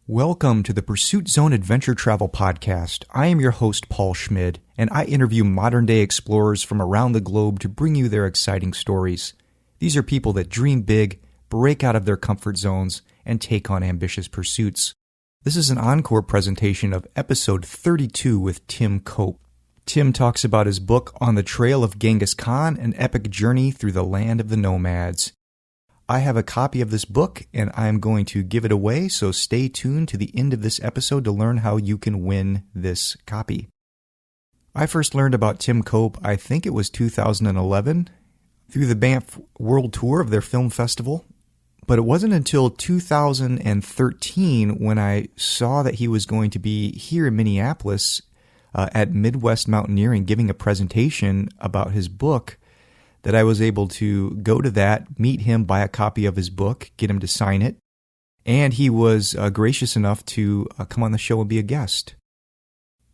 Welcome to the Pursuit Zone Adventure Travel Podcast. I am your host, Paul Schmid, and I interview modern-day explorers from around the globe to bring you their exciting stories. These are people that dream big, break out of their comfort zones, and take on ambitious pursuits. This is an encore presentation of episode 32 with Tim Cope. Tim talks about his book On the Trail of Genghis Khan, an epic journey through the land of the nomads. I have a copy of this book, and I am going to give it away, so stay tuned to the end of this episode to learn how you can win this copy. I first learned about Tim Cope, I think it was 2011, through the Banff World Tour of their film festival. But it wasn't until 2013 when I saw that he was going to be here in Minneapolis at Midwest Mountaineering giving a presentation about his book that I was able to go to that, meet him, buy a copy of his book, get him to sign it, and he was gracious enough to come on the show and be a guest.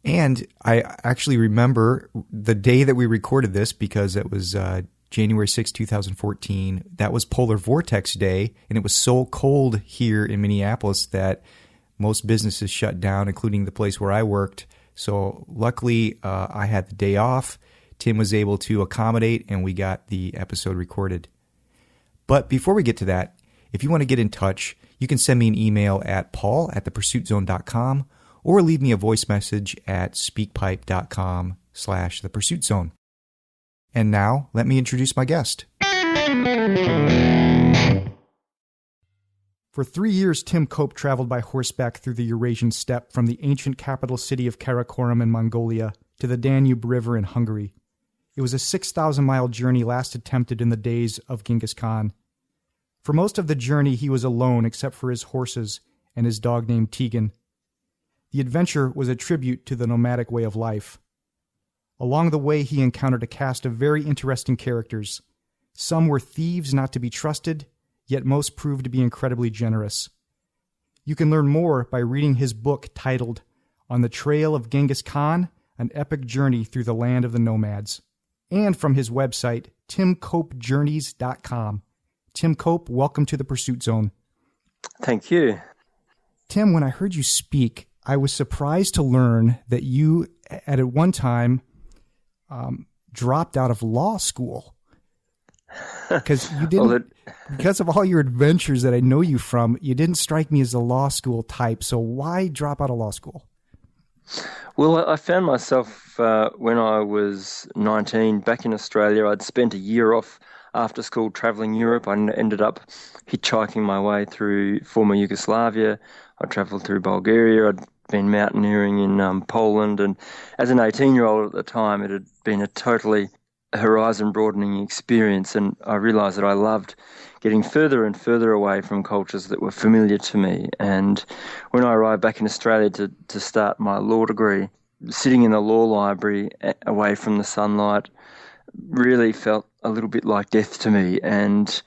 And I actually remember the day that we recorded this because it was January 6, 2014. That was Polar Vortex Day, and it was so cold here in Minneapolis that most businesses shut down, including the place where I worked. So luckily, I had the day off. Tim was able to accommodate, and we got the episode recorded. But before we get to that, if you want to get in touch, you can send me an email at paul@thepursuitzone.com or leave me a voice message at speakpipe.com/thepursuitzone. And now, let me introduce my guest. For 3 years, Tim Cope traveled by horseback through the Eurasian steppe from the ancient capital city of Karakorum in Mongolia to the Danube River in Hungary. It was a 6,000-mile journey last attempted in the days of Genghis Khan. For most of the journey, he was alone except for his horses and his dog named Tegan. The adventure was a tribute to the nomadic way of life. Along the way, he encountered a cast of very interesting characters. Some were thieves not to be trusted, yet most proved to be incredibly generous. You can learn more by reading his book titled On the Trail of Genghis Khan, an epic journey through the land of the nomads, and from his website, timcopejourneys.com. Tim Cope, welcome to the Pursuit Zone. Thank you. Tim, when I heard you speak, I was surprised to learn that you, at one time, dropped out of law school. Because you didn't, because of all your adventures that I know you from, you didn't strike me as a law school type. So why drop out of law school? Well, I found myself when I was 19 back in Australia. I'd spent a year off after school travelling Europe. I ended up hitchhiking my way through former Yugoslavia. I travelled through Bulgaria. I'd been mountaineering in Poland. And as an 18-year-old at the time, it had been a totally horizon-broadening experience. And I realised that I loved getting further and further away from cultures that were familiar to me. And when I arrived back in Australia to start my law degree, sitting in the law library away from the sunlight really felt a little bit like death to me. And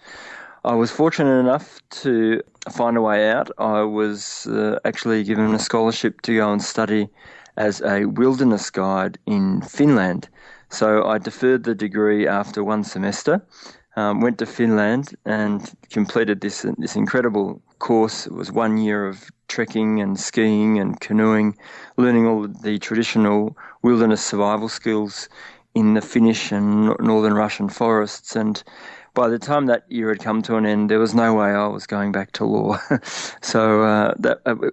I was fortunate enough to find a way out. I was actually given a scholarship to go and study as a wilderness guide in Finland. So I deferred the degree after one semester. Went to Finland and completed this incredible course. It was 1 year of trekking and skiing and canoeing, learning all the traditional wilderness survival skills in the Finnish and northern Russian forests. And by the time that year had come to an end, there was no way I was going back to law. So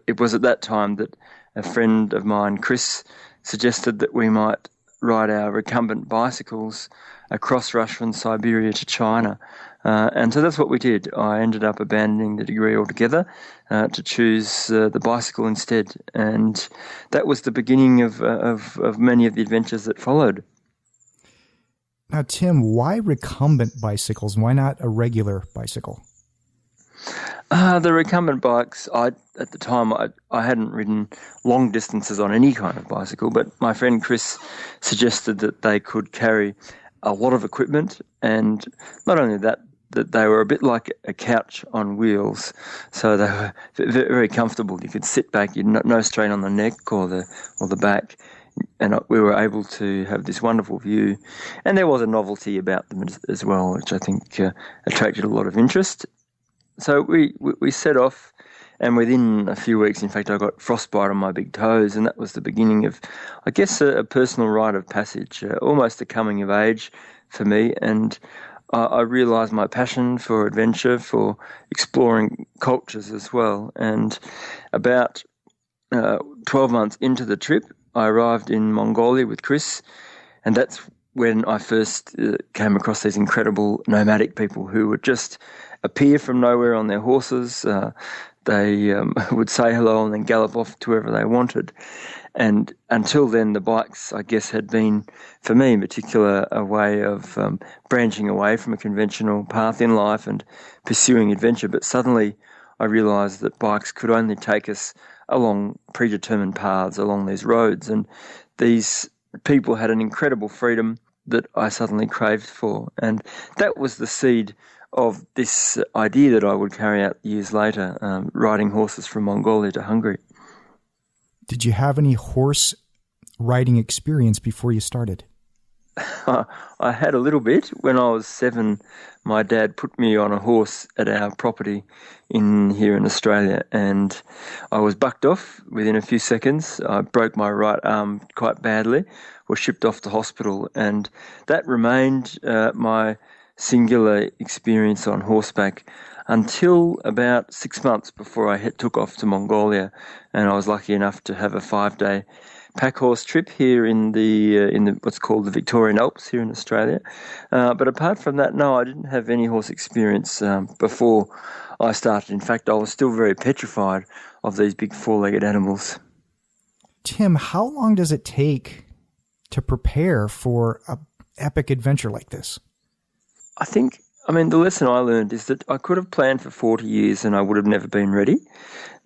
it was at that time that a friend of mine, Chris, suggested that we might ride our recumbent bicycles across Russia and Siberia to China. And so that's what we did. I ended up abandoning the degree altogether to choose the bicycle instead. And that was the beginning of many of the adventures that followed. Now, Tim, why recumbent bicycles? Why not a regular bicycle? The recumbent bikes, at the time, I hadn't ridden long distances on any kind of bicycle, but my friend Chris suggested that they could carry a lot of equipment, and not only that they were a bit like a couch on wheels, so they were very comfortable. You could sit back, no strain on the neck or the back, and we were able to have this wonderful view. And there was a novelty about them as well, which I think attracted a lot of interest. So we set off And within a few weeks, in fact, I got frostbite on my big toes, and that was the beginning of, I guess, a personal rite of passage, almost a coming of age for me. And I realised my passion for adventure, for exploring cultures as well. And about 12 months into the trip, I arrived in Mongolia with Chris, and that's when I first came across these incredible nomadic people who would just appear from nowhere on their horses. They would say hello and then gallop off to wherever they wanted. And until then, the bikes, I guess, had been, for me in particular, a way of branching away from a conventional path in life and pursuing adventure. But suddenly I realised that bikes could only take us along predetermined paths along these roads. And these people had an incredible freedom that I suddenly craved for. And that was the seed of this idea that I would carry out years later, riding horses from Mongolia to Hungary. Did you have any horse riding experience before you started? I had a little bit. When I was 7, my dad put me on a horse at our property here in Australia, and I was bucked off within a few seconds. I broke my right arm quite badly, was shipped off to hospital, and that remained my singular experience on horseback until about 6 months before I took off to Mongolia, and I was lucky enough to have a 5-day pack horse trip here in the what's called the Victorian Alps here in Australia. But apart from that, no, I didn't have any horse experience before I started. In fact, I was still very petrified of these big 4-legged animals. Tim, how long does it take to prepare for an epic adventure like this? The lesson I learned is that I could have planned for 40 years and I would have never been ready.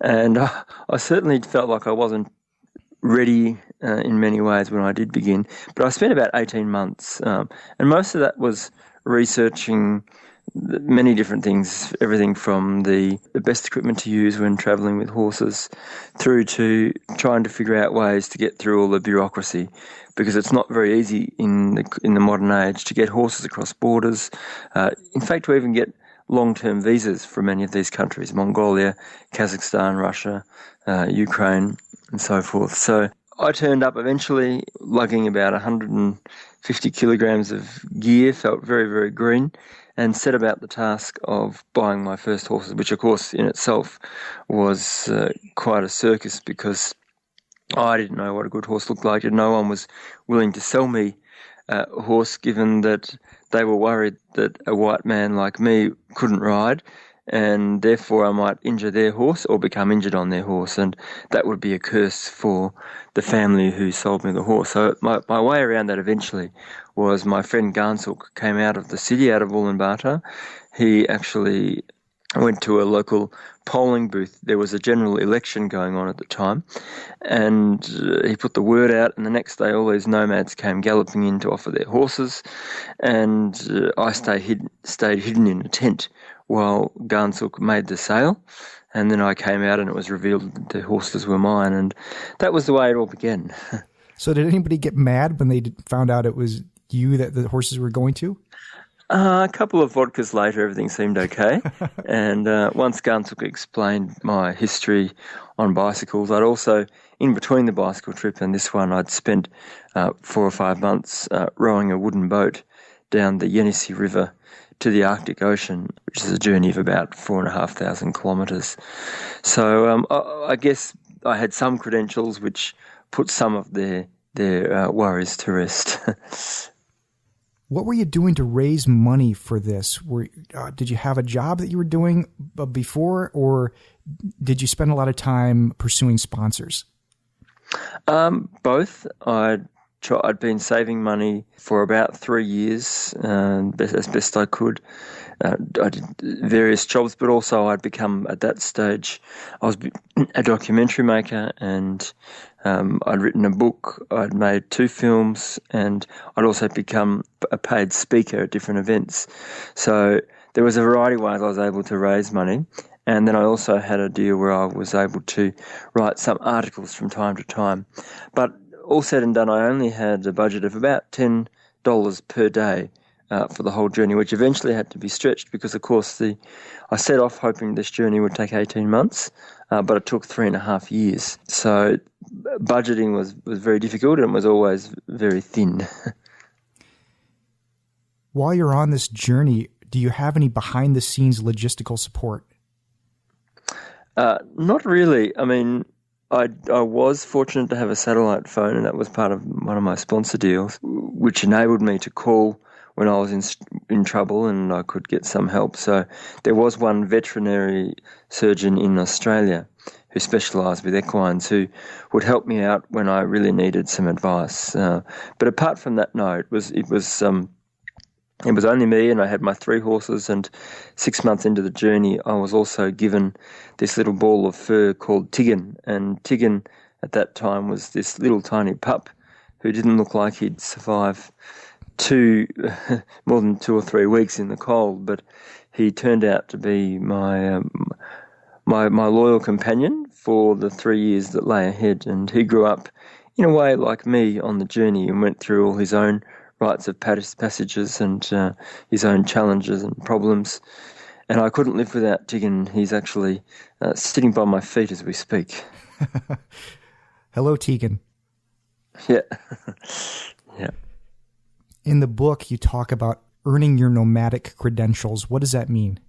And I certainly felt like I wasn't ready in many ways when I did begin. But I spent about 18 months, and most of that was researching many different things, everything from the best equipment to use when travelling with horses through to trying to figure out ways to get through all the bureaucracy, because it's not very easy in the modern age to get horses across borders. In fact, to even get long-term visas from many of these countries, Mongolia, Kazakhstan, Russia, Ukraine, and so forth. So I turned up eventually lugging about 150 kilograms of gear, felt very, very green, and set about the task of buying my first horses, which of course in itself was quite a circus, because I didn't know what a good horse looked like, and no one was willing to sell me a horse, given that they were worried that a white man like me couldn't ride, and therefore I might injure their horse or become injured on their horse, and that would be a curse for the family who sold me the horse. So my way around that eventually was my friend Gansuk came out of the city, out of Ulaanbaatar. He actually went to a local polling booth. There was a general election going on at the time, and he put the word out, and the next day all these nomads came galloping in to offer their horses, and I stayed hidden in a tent while Gansuk made the sale, and then I came out and it was revealed that the horses were mine, and that was the way it all began. So did anybody get mad when they found out it was you that the horses were going to? A couple of vodkas later, everything seemed okay. And once Gansuk explained my history on bicycles, I'd also, in between the bicycle trip and this one, I'd spent 4 or 5 months rowing a wooden boat down the Yenisei River to the Arctic Ocean, which is a journey of about 4,500 kilometres. So I guess I had some credentials which put some of their worries to rest. What were you doing to raise money for this? Did you have a job that you were doing before, or did you spend a lot of time pursuing sponsors? Both. I'd been saving money for about 3 years, as best I could. I did various jobs, but also I'd become, at that stage, I was a documentary maker, and I'd written a book, I'd made 2 films, and I'd also become a paid speaker at different events. So there was a variety of ways I was able to raise money. And then I also had a deal where I was able to write some articles from time to time. But all said and done, I only had a budget of about $10 per day for the whole journey, which eventually had to be stretched because, of course, I set off hoping this journey would take 18 months, but it took 3.5 years. So budgeting was very difficult and was always very thin. While you're on this journey, do you have any behind-the-scenes logistical support? Not really. I mean, I was fortunate to have a satellite phone, and that was part of one of my sponsor deals, which enabled me to call when I was in trouble and I could get some help. So there was one veterinary surgeon in Australia who specialised with equines who would help me out when I really needed some advice. But apart from that, no, it was only me, and I had my 3 horses, and 6 months into the journey, I was also given this little ball of fur called Tiggin. And Tiggin at that time was this little tiny pup who didn't look like he'd survive more than 2 or 3 weeks in the cold, but he turned out to be my loyal companion for the 3 years that lay ahead. And he grew up in a way like me on the journey and went through all his own rites of passages and his own challenges and problems. And I couldn't live without Tiggin. He's actually sitting by my feet as we speak. Hello, Tegan. Yeah. Yeah. In the book, you talk about earning your nomadic credentials. What does that mean?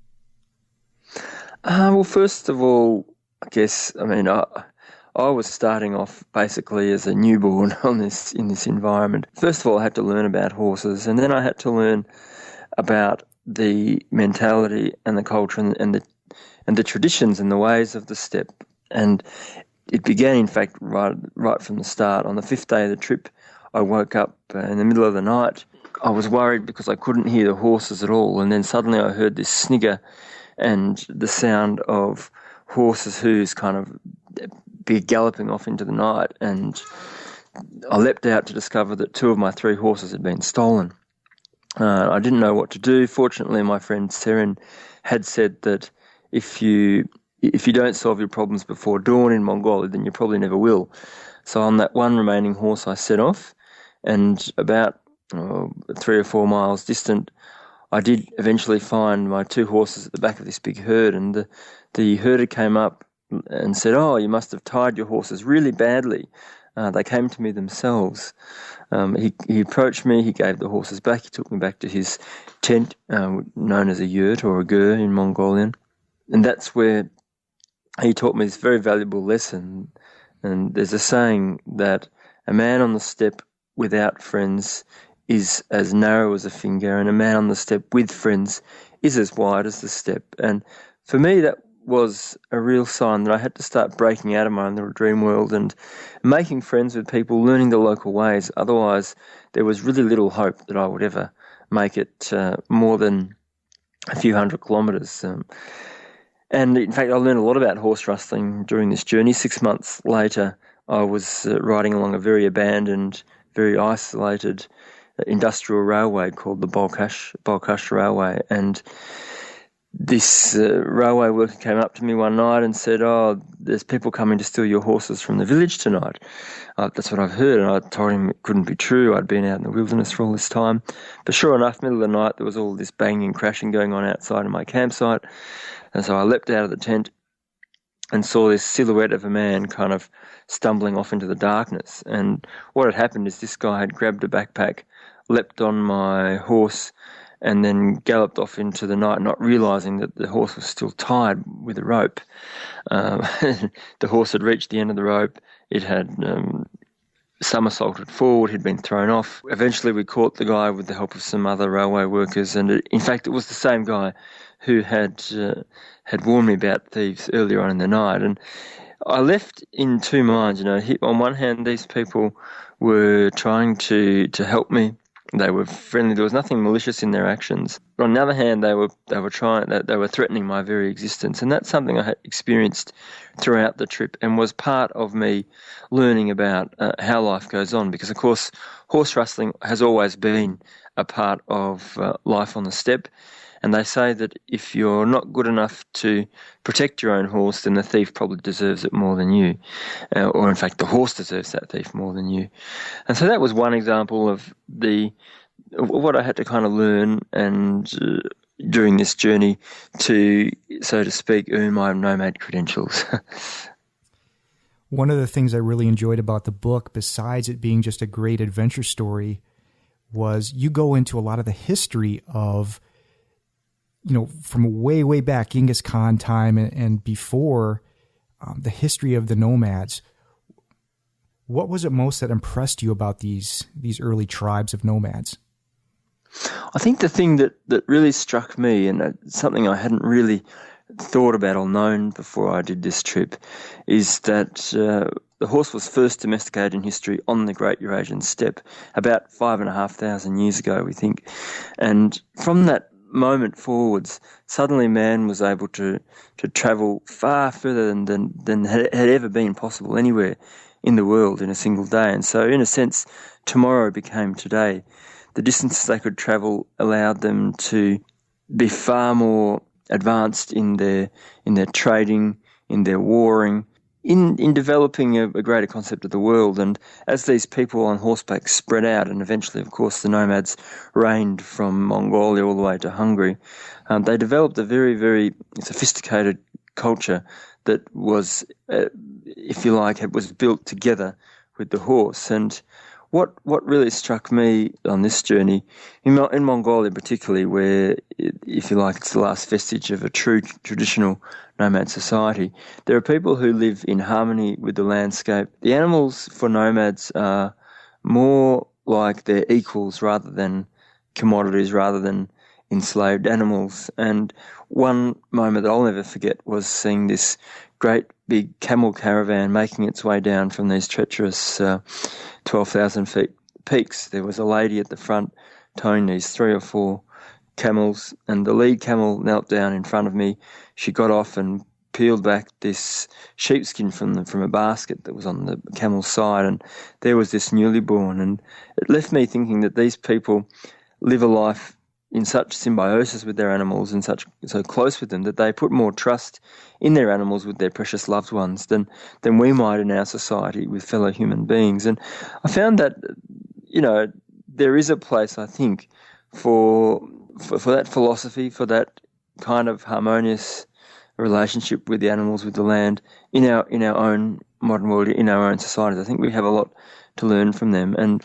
Well, first of all, I guess, I was starting off basically as a newborn in this environment. First of all, I had to learn about horses, and then I had to learn about the mentality and the culture and the traditions and the ways of the steppe. And it began, in fact, right from the start. On the 5th day of the trip, I woke up in the middle of the night. I was worried because I couldn't hear the horses at all, and then suddenly I heard this snigger and the sound of horses' hooves kind of be galloping off into the night, and I leapt out to discover that 2 of my 3 horses had been stolen. I didn't know what to do. Fortunately, my friend Seren had said that if you don't solve your problems before dawn in Mongolia, then you probably never will. So on that one remaining horse, I set off, and about 3 or 4 miles distant, I did eventually find my 2 horses at the back of this big herd, and the herder came up and said, "Oh, you must have tied your horses really badly." They came to me themselves. He approached me, he gave the horses back, he took me back to his tent, known as a yurt or a gur in Mongolian. And that's where he taught me this very valuable lesson. And there's a saying that a man on the steppe without friends is as narrow as a finger, and a man on the steppe with friends is as wide as the steppe. And for me, that was a real sign that I had to start breaking out of my own little dream world and making friends with people, learning the local ways. Otherwise, there was really little hope that I would ever make it more than a few hundred kilometres. And in fact, I learned a lot about horse rustling during this journey. 6 months later, I was riding along a very abandoned, very isolated industrial railway called the Balkhash Railway. And this railway worker came up to me one night and said, "Oh, there's people coming to steal your horses from the village tonight." That's what I've heard. And I told him it couldn't be true. I'd been out in the wilderness for all this time. But sure enough, middle of the night, there was all this banging and crashing going on outside of my campsite. And so I leapt out of the tent and saw this silhouette of a man kind of stumbling off into the darkness. And what had happened is this guy had grabbed a backpack, leapt on my horse, and then galloped off into the night, not realising that the horse was still tied with a rope. The horse had reached the end of the rope. It had somersaulted forward, had been thrown off. Eventually we caught the guy with the help of some other railway workers, and in fact it was the same guy who had warned me about thieves earlier on in the night. And I left in 2 minds. On one hand, these people were trying to help me. They were friendly. There was nothing malicious in their actions. But on the other hand, they were threatening my very existence, and that's something I had experienced throughout the trip and was part of me learning about how life goes on. Because of course, horse rustling has always been a part of life on the steppe. And they say that if you're not good enough to protect your own horse, then the thief probably deserves it more than you. Or in fact, the horse deserves that thief more than you. And so that was one example of the what I had to kind of learn and during this journey to, so to speak, earn my nomad credentials. One of the things I really enjoyed about the book, besides it being just a great adventure story, was you go into a lot of the history of, from way, way back, Genghis Khan time and before, the history of the nomads. What was it most that impressed you about these early tribes of nomads? I think the thing that really struck me, and something I hadn't really thought about or known before I did this trip, is that the horse was first domesticated in history on the Great Eurasian Steppe about 5,500 years ago, we think. And from that moment forwards, suddenly man was able to travel far further than had ever been possible anywhere in the world in a single day. And so, in a sense, tomorrow became today. The distances they could travel allowed them to be far more advanced in their trading, in their warring, in developing a greater concept of the world. And as these people on horseback spread out, and eventually, of course, the nomads reigned from Mongolia all the way to Hungary, they developed a very, very sophisticated culture that was, if you like, it was built together with the horse. And what really struck me on this journey, in Mongolia particularly, where, if you like, it's the last vestige of a true traditional nomad society, there are people who live in harmony with the landscape. The animals for nomads are more like their equals rather than commodities, rather than enslaved animals. And one moment that I'll never forget was seeing this great big camel caravan making its way down from these treacherous 12,000 feet peaks. There was a lady at the front towing these 3 or 4 camels, and the lead camel knelt down in front of me. She got off and peeled back this sheepskin from a basket that was on the camel's side, and there was this newly born. And it left me thinking that these people live a life in such symbiosis with their animals and so close with them that they put more trust in their animals with their precious loved ones than we might in our society with fellow human beings. And I found that, there is a place, I think, for that philosophy, for that kind of harmonious relationship with the animals, with the land, in our own modern world, in our own societies. I think we have a lot to learn from them, and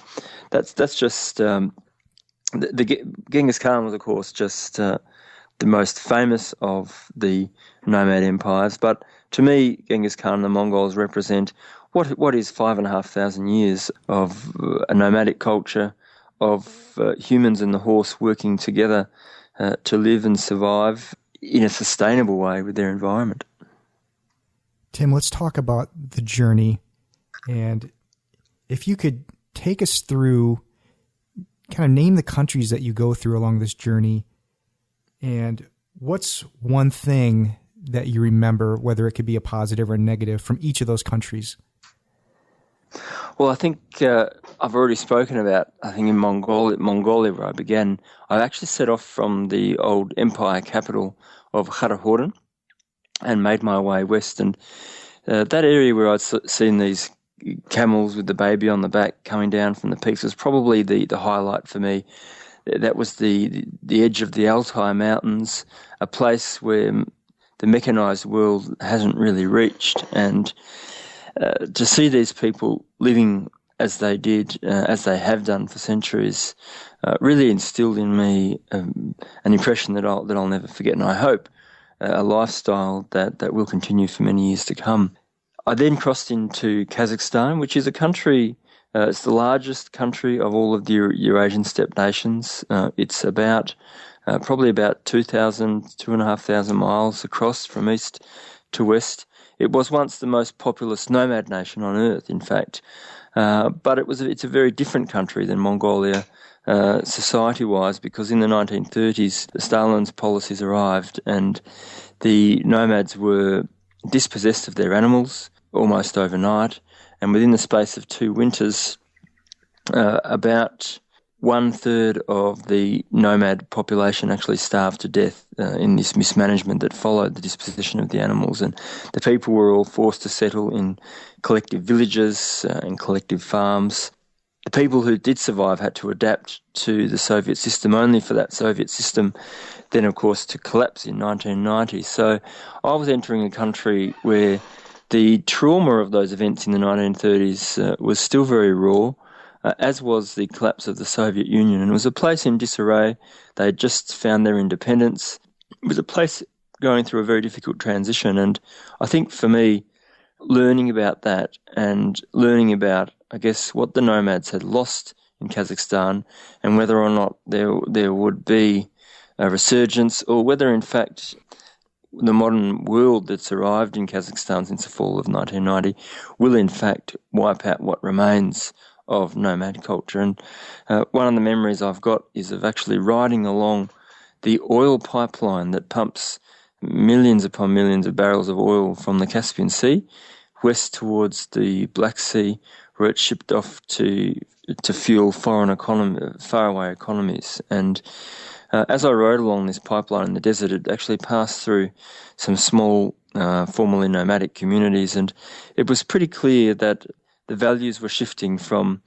that's just the Genghis Khan was, of course, just the most famous of the nomad empires. But to me, Genghis Khan and the Mongols represent what is 5,500 years of a nomadic culture, of humans and the horse working together to live and survive in a sustainable way with their environment. Tim, let's talk about the journey. And if you could take us through, kind of name the countries that you go through along this journey, and what's one thing that you remember, whether it could be a positive or a negative, from each of those countries? Well, I think I've already spoken about, in Mongolia where I began, I actually set off from the old empire capital of Karakoram and made my way west. And that area where I'd seen these camels with the baby on the back coming down from the peaks was probably the highlight for me. That was the edge of the Altai Mountains, a place where the mechanized world hasn't really reached. And to see these people living as they did, as they have done for centuries, really instilled in me an impression that I'll never forget, and I hope a lifestyle that will continue for many years to come. I then crossed into Kazakhstan, which is a country, it's the largest country of all of the Eurasian steppe nations. It's probably about 2,500 miles across from east to west. It was once the most populous nomad nation on earth, in fact. But it's a very different country than Mongolia society-wise, because in the 1930s, Stalin's policies arrived and the nomads were dispossessed of their animals almost overnight, and within the space of 2 winters, about 1/3 of the nomad population actually starved to death in this mismanagement that followed the dispossession of the animals. And the people were all forced to settle in collective villages and collective farms. the people who did survive had to adapt to the Soviet system, only for that Soviet system then, of course, to collapse in 1990. So I was entering a country where the trauma of those events in the 1930s was still very raw, as was the collapse of the Soviet Union. And it was a place in disarray. They had just found their independence. It was a place going through a very difficult transition. And I think for me, learning about that and learning about, I guess, what the nomads had lost in Kazakhstan and whether or not there would be a resurgence, or whether in fact the modern world that's arrived in Kazakhstan since the fall of 1990 will in fact wipe out what remains of nomad culture. And one of the memories I've got is of actually riding along the oil pipeline that pumps millions upon millions of barrels of oil from the Caspian Sea west towards the Black Sea, where it's shipped off to fuel faraway economies. And as I rode along this pipeline in the desert, it actually passed through some small, formerly nomadic communities, and it was pretty clear that the values were shifting from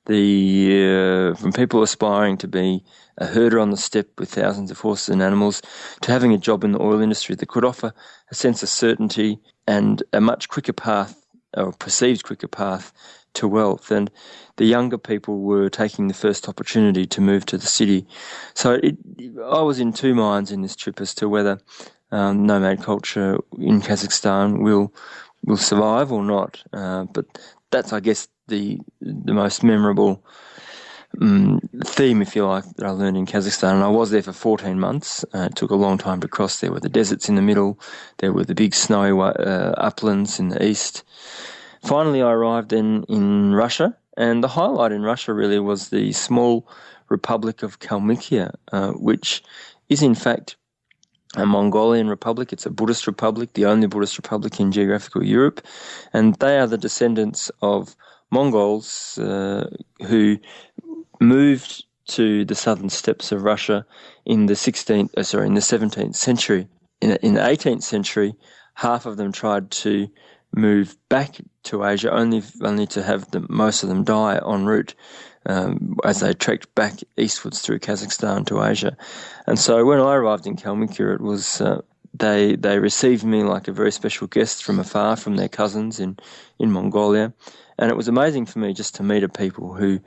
people aspiring to be a herder on the steppe with thousands of horses and animals to having a job in the oil industry that could offer a sense of certainty and a much quicker path, or perceived quicker path, to wealth. And the younger people were taking the first opportunity to move to the city. So I was in two minds in this trip as to whether nomad culture in Kazakhstan will survive or not. But that's, I guess, the most memorable theme, if you like, that I learned in Kazakhstan. And I was there for 14 months. It took a long time to cross. There were the deserts in the middle. There were the big snowy uplands in the east. Finally, I arrived in Russia, and the highlight in Russia really was the small Republic of Kalmykia, which is in fact a Mongolian republic. It's a Buddhist republic, the only Buddhist republic in geographical Europe, and they are the descendants of Mongols who moved to the southern steppes of Russia in the 17th century. In the 18th century, half of them tried to move back to Asia, only to have most of them die en route as they trekked back eastwards through Kazakhstan to Asia. And so when I arrived in Kalmykia, it was they received me like a very special guest from afar, from their cousins in Mongolia. And it was amazing for me just to meet a people who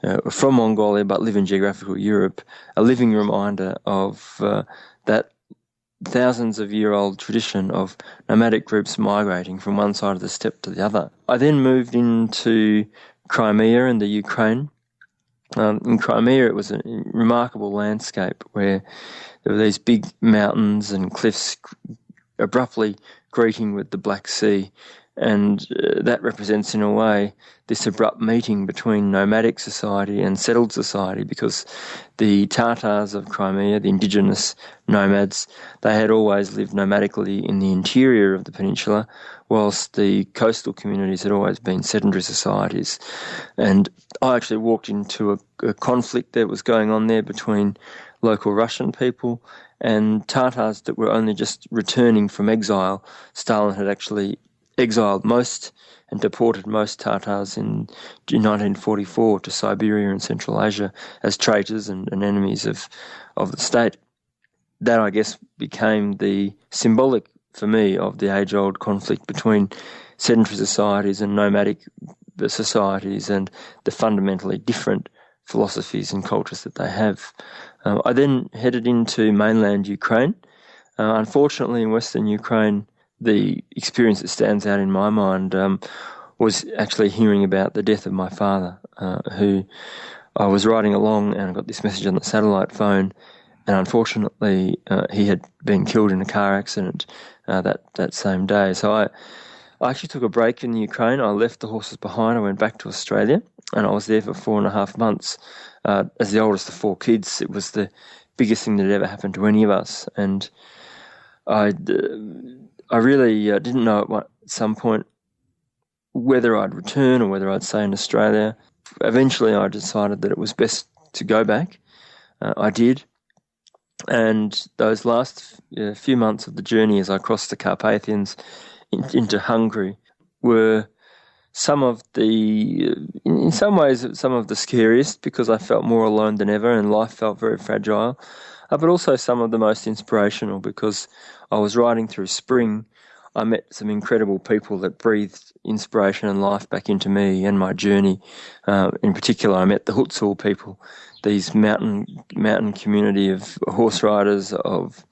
were from Mongolia but live in geographical Europe, a living reminder of that thousands of year old tradition of nomadic groups migrating from one side of the steppe to the other. I then moved into Crimea and the Ukraine. In Crimea, it was a remarkable landscape where there were these big mountains and cliffs abruptly greeting with the Black Sea. And that represents, in a way, this abrupt meeting between nomadic society and settled society, because the Tatars of Crimea, the indigenous nomads, they had always lived nomadically in the interior of the peninsula, whilst the coastal communities had always been sedentary societies. And I actually walked into a conflict that was going on there between local Russian people and Tatars that were only just returning from exile. Stalin had actually exiled most and deported most Tatars in 1944 to Siberia and Central Asia as traitors and enemies of the state. That, I guess, became the symbolic for me of the age-old conflict between sedentary societies and nomadic societies and the fundamentally different philosophies and cultures that they have. I then headed into mainland Ukraine. Unfortunately, in Western Ukraine, the experience that stands out in my mind was actually hearing about the death of my father, who I was riding along and I got this message on the satellite phone, and unfortunately he had been killed in a car accident that same day. So I actually took a break in Ukraine. I left the horses behind. I went back to Australia, and I was there for 4.5 months. As the oldest of 4 kids, it was the biggest thing that had ever happened to any of us, and I really didn't know at some point whether I'd return or whether I'd stay in Australia. Eventually, I decided that it was best to go back. I did. And those last few months of the journey as I crossed the Carpathians into Hungary were in some ways, some of the scariest, because I felt more alone than ever and life felt very fragile, but also some of the most inspirational, because I was riding through spring. I met some incredible people that breathed inspiration and life back into me and my journey. In particular, I met the Hutsul people, these mountain community of horse riders, of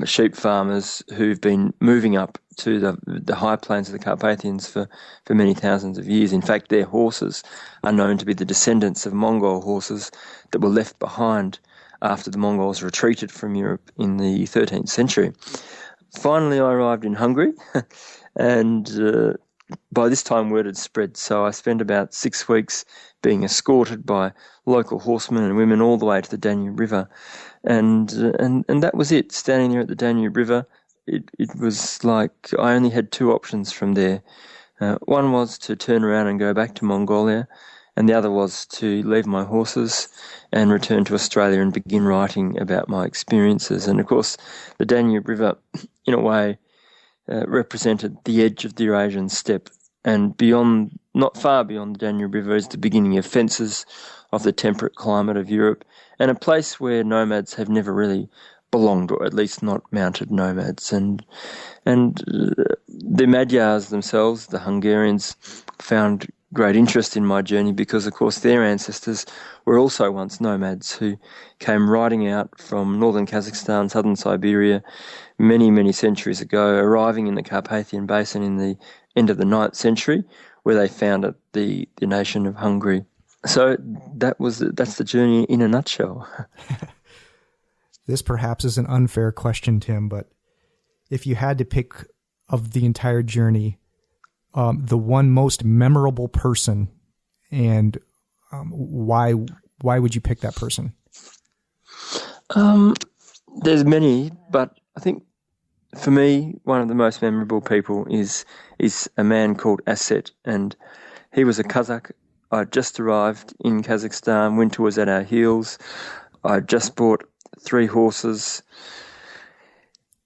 sheep farmers who've been moving up to the high plains of the Carpathians for many thousands of years. In fact, their horses are known to be the descendants of Mongol horses that were left behind after the Mongols retreated from Europe in the 13th century. Finally, I arrived in Hungary, and by this time word had spread, so I spent about 6 weeks being escorted by local horsemen and women all the way to the Danube River. And that was it, standing there at the Danube River. It was like I only had two options from there. One was to turn around and go back to Mongolia, and the other was to leave my horses and return to Australia and begin writing about my experiences. And of course, the Danube River, in a way, represented the edge of the Eurasian steppe, and beyond, not far beyond the Danube River, is the beginning of fences of the temperate climate of Europe, and a place where nomads have never really belonged, or at least not mounted nomads. And the Magyars themselves, the Hungarians, found great interest in my journey because, of course, their ancestors were also once nomads who came riding out from northern Kazakhstan, southern Siberia, many, many centuries ago, arriving in the Carpathian Basin in the end of the 9th century, where they founded the nation of Hungary. So that's the journey in a nutshell. This perhaps is an unfair question, Tim, but if you had to pick of the entire journey, the one most memorable person, and why would you pick that person? There's many, but I think for me, one of the most memorable people is a man called Asset, and he was a Kazakh. I'd just arrived in Kazakhstan, winter was at our heels. I'd just bought 3 horses,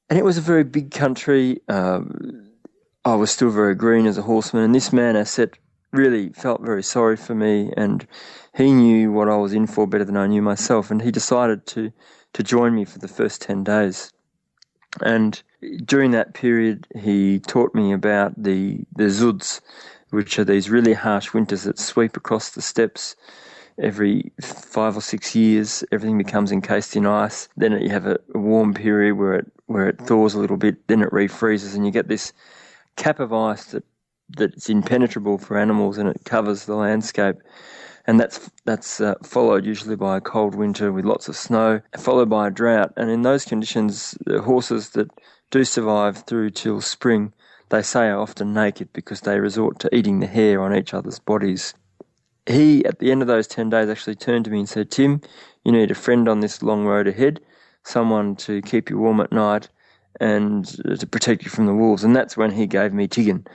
and it was a very big country. I was still very green as a horseman, and this man, Asset, really felt very sorry for me, and he knew what I was in for better than I knew myself, and he decided to join me for the first 10 days. And during that period, he taught me about the Zuds, which are these really harsh winters that sweep across the steppes. Every 5 or 6 years, everything becomes encased in ice. Then you have a warm period where it thaws a little bit, then it refreezes, and you get this cap of ice that's impenetrable for animals, and it covers the landscape. And that's followed usually by a cold winter with lots of snow, followed by a drought. And in those conditions, the horses that do survive through till spring, they say are often naked because they resort to eating the hair on each other's bodies. He, at the end of those 10 days, actually turned to me and said, "Tim, you need a friend on this long road ahead, someone to keep you warm at night and to protect you from the wolves." And that's when he gave me Tigan,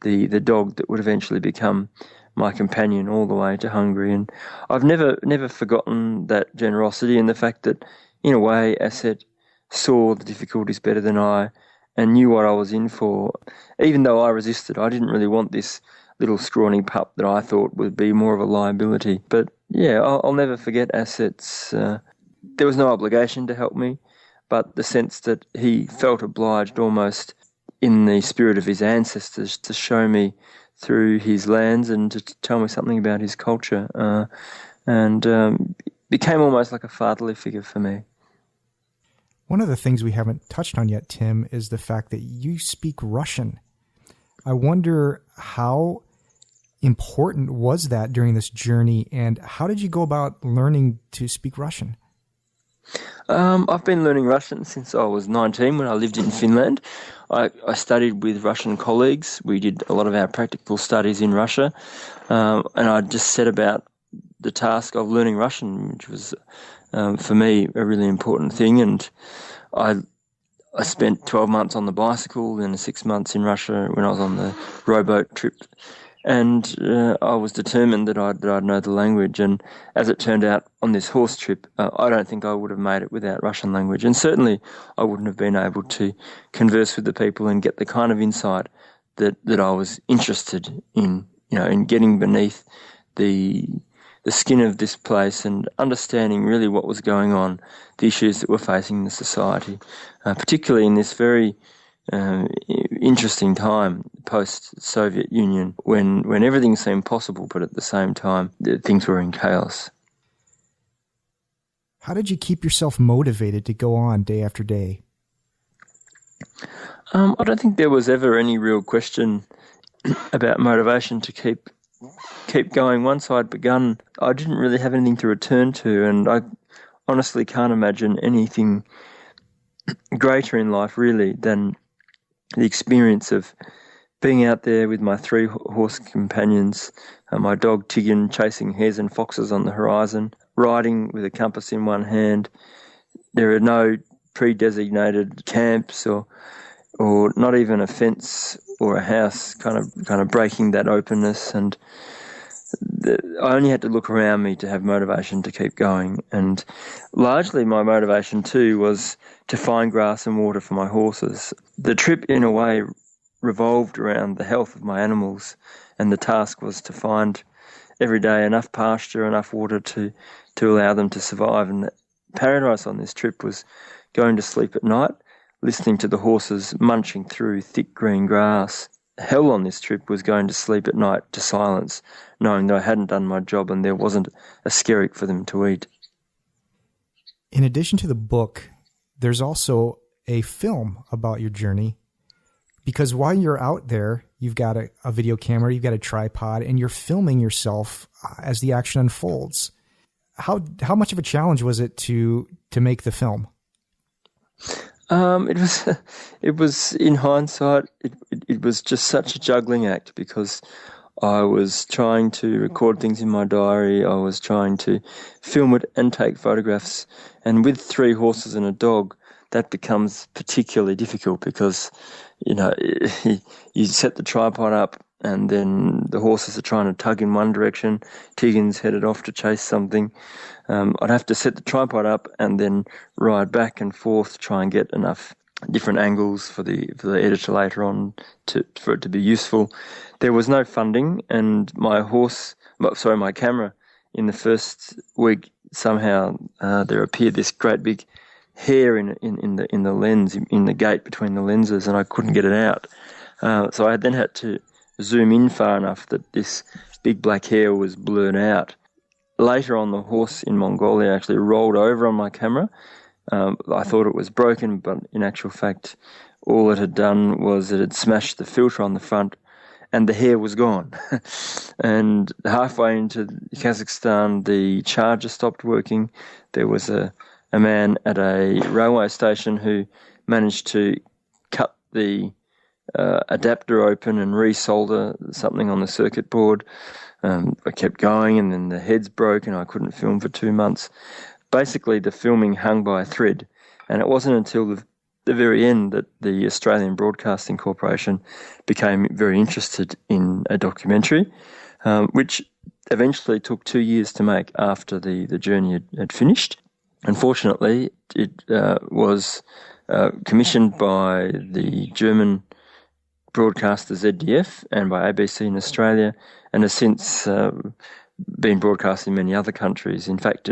the dog that would eventually become my companion all the way to Hungary. And I've never forgotten that generosity, and the fact that, in a way, Asset saw the difficulties better than I and knew what I was in for. Even though I resisted, I didn't really want this little scrawny pup that I thought would be more of a liability. But yeah, I'll never forget Asset's. There was no obligation to help me, but the sense that he felt obliged, almost in the spirit of his ancestors, to show me through his lands and to tell me something about his culture, and became almost like a fatherly figure for me. One of the things we haven't touched on yet, Tim, is the fact that you speak Russian. I wonder how important was that during this journey, and how did you go about learning to speak Russian? I've been learning Russian since I was 19 when I lived in Finland. I studied with Russian colleagues. We did a lot of our practical studies in Russia, and I just set about the task of learning Russian, which was, for me, a really important thing. And I spent 12 months on the bicycle, then 6 months in Russia when I was on the rowboat trip. And I was determined that I'd know the language. And as it turned out, on this horse trip, I don't think I would have made it without Russian language. And certainly I wouldn't have been able to converse with the people and get the kind of insight that I was interested in in getting beneath the skin of this place and understanding really what was going on, the issues that were facing the society, particularly in this very interesting time post-Soviet Union when everything seemed possible, but at the same time things were in chaos. How did you keep yourself motivated to go on day after day? I don't think there was ever any real question about motivation to keep going. Once I'd begun, I didn't really have anything to return to, and I honestly can't imagine anything greater in life really than the experience of being out there with my 3 horse companions, my dog Tiggin chasing hares and foxes on the horizon, riding with a compass in one hand. There are no pre-designated camps or not even a fence or a house kind of breaking that openness, and I only had to look around me to have motivation to keep going. And largely my motivation too was to find grass and water for my horses. The trip in a way revolved around the health of my animals, and the task was to find every day enough pasture, enough water to allow them to survive. And the paradise on this trip was going to sleep at night, listening to the horses munching through thick green grass. Hell on this trip was going to sleep at night to silence, knowing that I hadn't done my job and there wasn't a skerrick for them to eat. In addition to the book, there's also a film about your journey, because while you're out there, you've got a video camera, you've got a tripod, and you're filming yourself as the action unfolds. How much of a challenge was it to make the film? It was in hindsight, it was just such a juggling act, because I was trying to record things in my diary, I was trying to film it and take photographs, and with 3 horses and a dog, that becomes particularly difficult because, you set the tripod up and then the horses are trying to tug in one direction, Tegan's headed off to chase something. I'd have to set the tripod up and then ride back and forth to try and get enough different angles for the editor later on for it to be useful. There was no funding, and my camera, in the first week somehow there appeared this great big hair in the lens, in the gate between the lenses, and I couldn't get it out. So I then had to zoom in far enough that this big black hair was blurred out. Later on, the horse in Mongolia actually rolled over on my camera. I thought it was broken, but in actual fact, all it had done was it had smashed the filter on the front and the hair was gone. And halfway into Kazakhstan, the charger stopped working. There was a man at a railway station who managed to cut the adapter open and resolder something on the circuit board. I kept going, and then the heads broke and I couldn't film for 2 months. Basically, the filming hung by a thread, and it wasn't until the very end that the Australian Broadcasting Corporation became very interested in a documentary, which eventually took 2 years to make after the journey had finished. Unfortunately, it was commissioned by the German broadcaster ZDF and by ABC in Australia, and has since been broadcast in many other countries. In fact,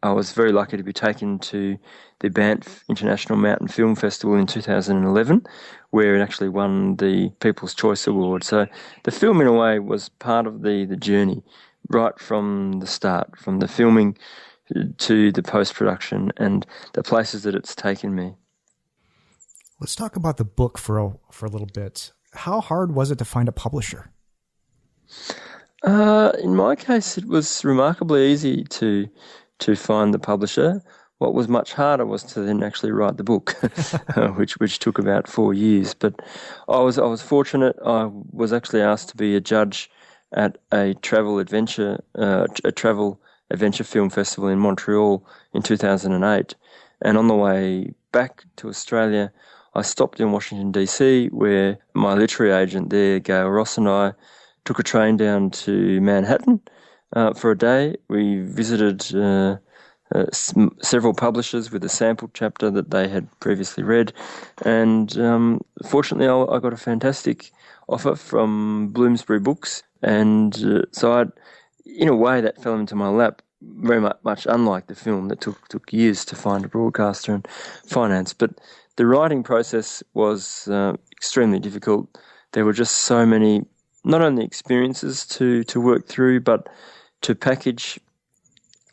I was very lucky to be taken to the Banff International Mountain Film Festival in 2011, where it actually won the People's Choice Award. So the film, in a way, was part of the journey right from the start, from the filming to the post-production and the places that it's taken me. Let's talk about the book for a little bit. How hard was it to find a publisher? In my case, it was remarkably easy to find the publisher. What was much harder was to then actually write the book, which took about 4 years. But I was fortunate. I was actually asked to be a judge at a travel adventure film festival in Montreal in 2008. And on the way back to Australia, I stopped in Washington, D.C., where my literary agent there, Gail Ross, and I took a train down to Manhattan for a day. We visited several publishers with a sample chapter that they had previously read. And fortunately, I got a fantastic offer from Bloomsbury Books. And so in a way, that fell into my lap, very much unlike the film that took years to find a broadcaster and finance. But the writing process was extremely difficult. There were just so many, not only experiences to work through, but to package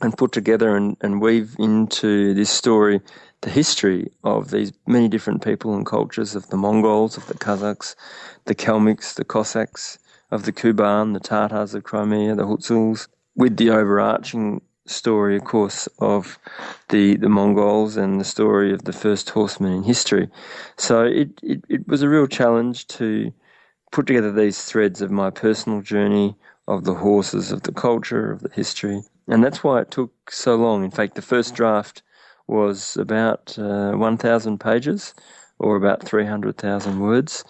and put together and weave into this story the history of these many different people and cultures, of the Mongols, of the Kazakhs, the Kalmyks, the Cossacks, of the Kuban, the Tatars of Crimea, the Hutsuls, with the overarching story, of course, of the Mongols and the story of the first horsemen in history. So it was a real challenge to put together these threads of my personal journey, of the horses, of the culture, of the history. And that's why it took so long. In fact, the first draft was about 1,000 pages, or about 300,000 words.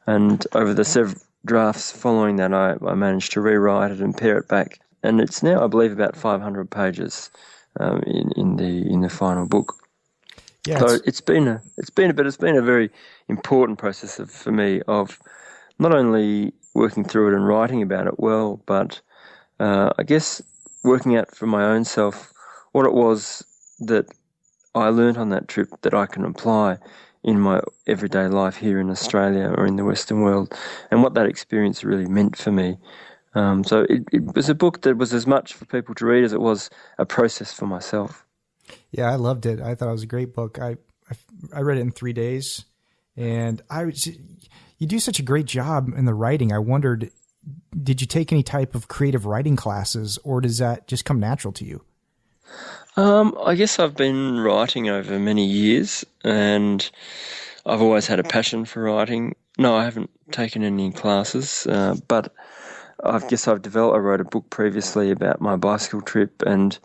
And over the several drafts following that, I managed to rewrite it and pare it back. And it's now, I believe, about 500 pages in the final book. Yeah, so it's been a very important process for me of not only working through it and writing about it well, but I guess working out for my own self what it was that I learnt on that trip that I can apply in my everyday life here in Australia or in the Western world, and what that experience really meant for me. So it was a book that was as much for people to read as it was a process for myself. Yeah, I loved it. I thought it was a great book. I read it in 3 days, and you do such a great job in the writing. I wondered, did you take any type of creative writing classes, or does that just come natural to you? I guess I've been writing over many years, and I've always had a passion for writing. No, I haven't taken any classes, but I wrote a book previously about my bicycle trip, and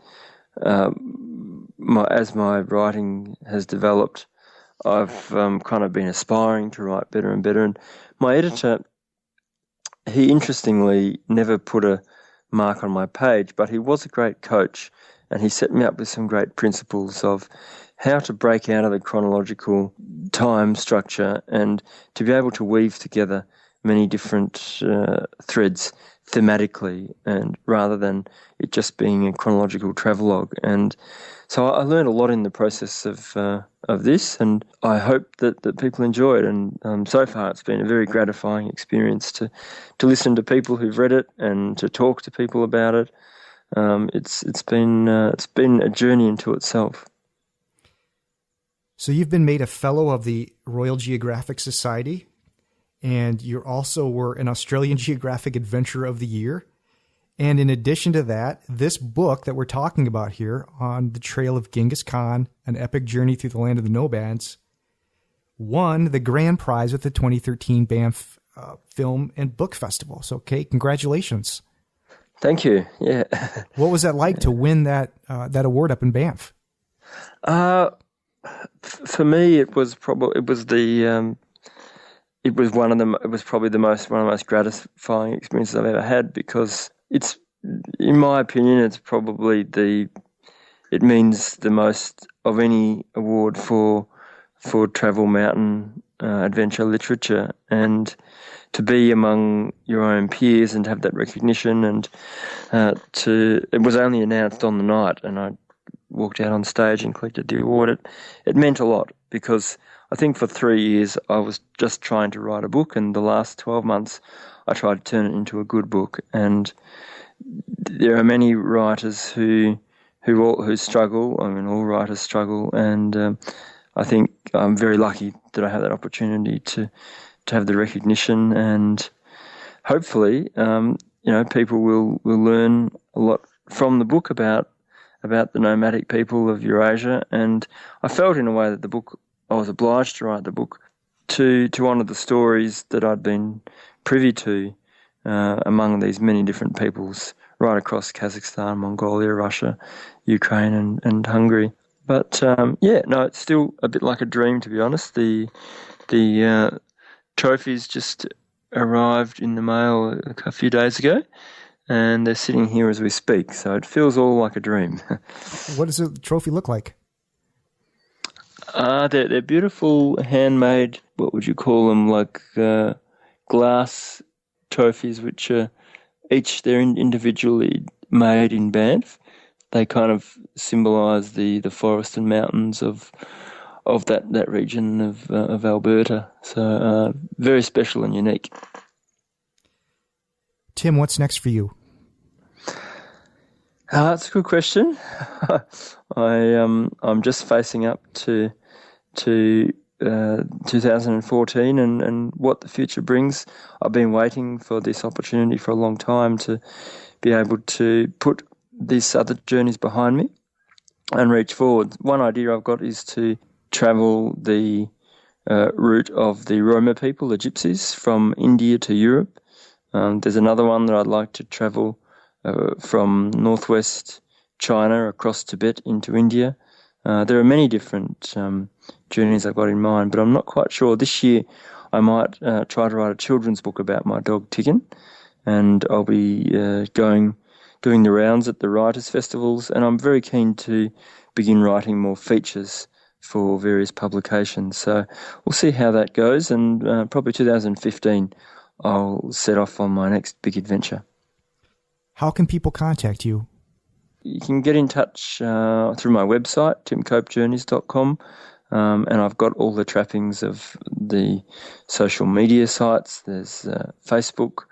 as my writing has developed, I've kind of been aspiring to write better and better. And my editor, he interestingly never put a mark on my page, but he was a great coach, and he set me up with some great principles of how to break out of the chronological time structure and to be able to weave together many different threads thematically, and rather than it just being a chronological travelogue. And so I learned a lot in the process of this, and I hope that people enjoy it. And so far, it's been a very gratifying experience to listen to people who've read it and to talk to people about it. It's been a journey into itself. So you've been made a fellow of the Royal Geographic Society, and you also were an Australian Geographic Adventurer of the Year. And in addition to that, this book that we're talking about here, On the Trail of Genghis Khan, An Epic Journey Through the Land of the Nomads, won the grand prize at the 2013 Banff Film and Book Festival. So, Kate, congratulations. Thank you. Yeah. What was that like to win that award up in Banff? For me, it was probably one of the most gratifying experiences I've ever had, because it's, in my opinion, it's probably it means the most of any award for travel, mountain, adventure literature, and to be among your own peers and to have that recognition, and it was only announced on the night, and I walked out on stage and collected the award. It meant a lot, because I think for 3 years I was just trying to write a book, and the last 12 months I tried to turn it into a good book. And there are many writers who struggle. I mean, all writers struggle, and I think I'm very lucky that I have that opportunity to have the recognition, and hopefully, people will learn a lot from the book about the nomadic people of Eurasia. And I felt in a way that I was obliged to write the book to honour the stories that I'd been privy to among these many different peoples right across Kazakhstan, Mongolia, Russia, Ukraine and Hungary. But it's still a bit like a dream, to be honest. The trophies just arrived in the mail a few days ago, and they're sitting here as we speak, so it feels all like a dream. What does the trophy look like? They're beautiful handmade, what would you call them, like glass trophies, which are they're individually made in Banff. They kind of symbolise the forest and mountains of that region of Alberta. So very special and unique. Tim, what's next for you? That's a good question. I'm just facing up to 2014 and what the future brings. I've been waiting for this opportunity for a long time to be able to put these other journeys behind me and reach forward. One idea I've got is to travel the route of the Roma people, the Gypsies, from India to Europe. There's another one that I'd like to travel from northwest China across Tibet into India. There are many different journeys I've got in mind, but I'm not quite sure. This year I might try to write a children's book about my dog Tiggin, and I'll be doing the rounds at the writers' festivals, and I'm very keen to begin writing more features for various publications. So we'll see how that goes, and probably 2015 I'll set off on my next big adventure. How can people contact you? You can get in touch through my website, timcopejourneys.com, and I've got all the trappings of the social media sites. There's Facebook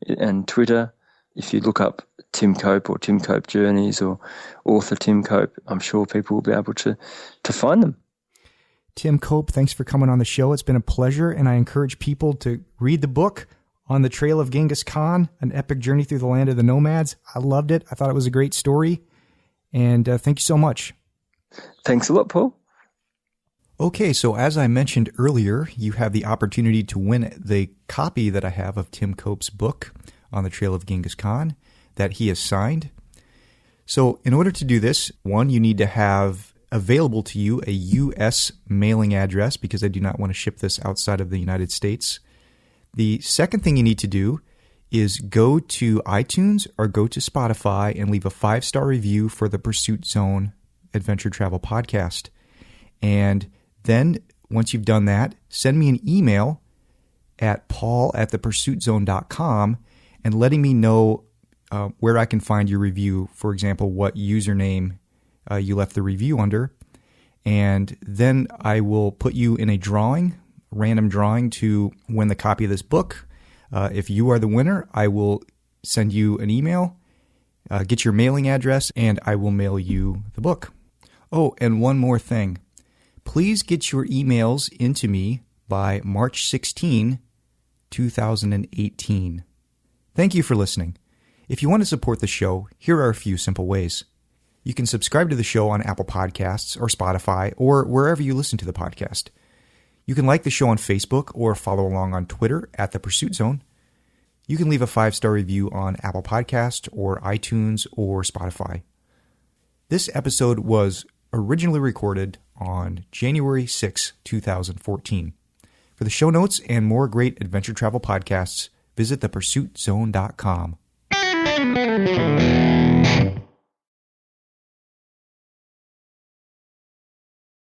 and Twitter. If you look up Tim Cope or Tim Cope Journeys or author Tim Cope, I'm sure people will be able to find them. Tim Cope, thanks for coming on the show. It's been a pleasure, and I encourage people to read the book, On the Trail of Genghis Khan, An Epic Journey Through the Land of the Nomads. I loved it. I thought it was a great story, and thank you so much. Thanks a lot, Paul. Okay, so as I mentioned earlier, you have the opportunity to win the copy that I have of Tim Cope's book, On the Trail of Genghis Khan, that he has signed. So in order to do this, one, you need to have available to you a U.S. mailing address, because I do not want to ship this outside of the United States. The second thing you need to do is go to iTunes or go to Spotify and leave a 5-star review for the Pursuit Zone Adventure Travel Podcast. And then once you've done that, send me an email at paul@thepursuitzone.com and letting me know where I can find your review. For example, what username you left the review under. And then I will put you in a drawing, random drawing, to win the copy of this book. If you are the winner, I will send you an email, get your mailing address, and I will mail you the book. Oh, and one more thing. Please get your emails into me by March 16, 2018. Thank you for listening. If you want to support the show, here are a few simple ways. You can subscribe to the show on Apple Podcasts or Spotify or wherever you listen to the podcast. You can like the show on Facebook or follow along on Twitter at The Pursuit Zone. You can leave a 5-star review on Apple Podcasts or iTunes or Spotify. This episode was originally recorded on January 6, 2014. For the show notes and more great adventure travel podcasts, visit thepursuitzone.com.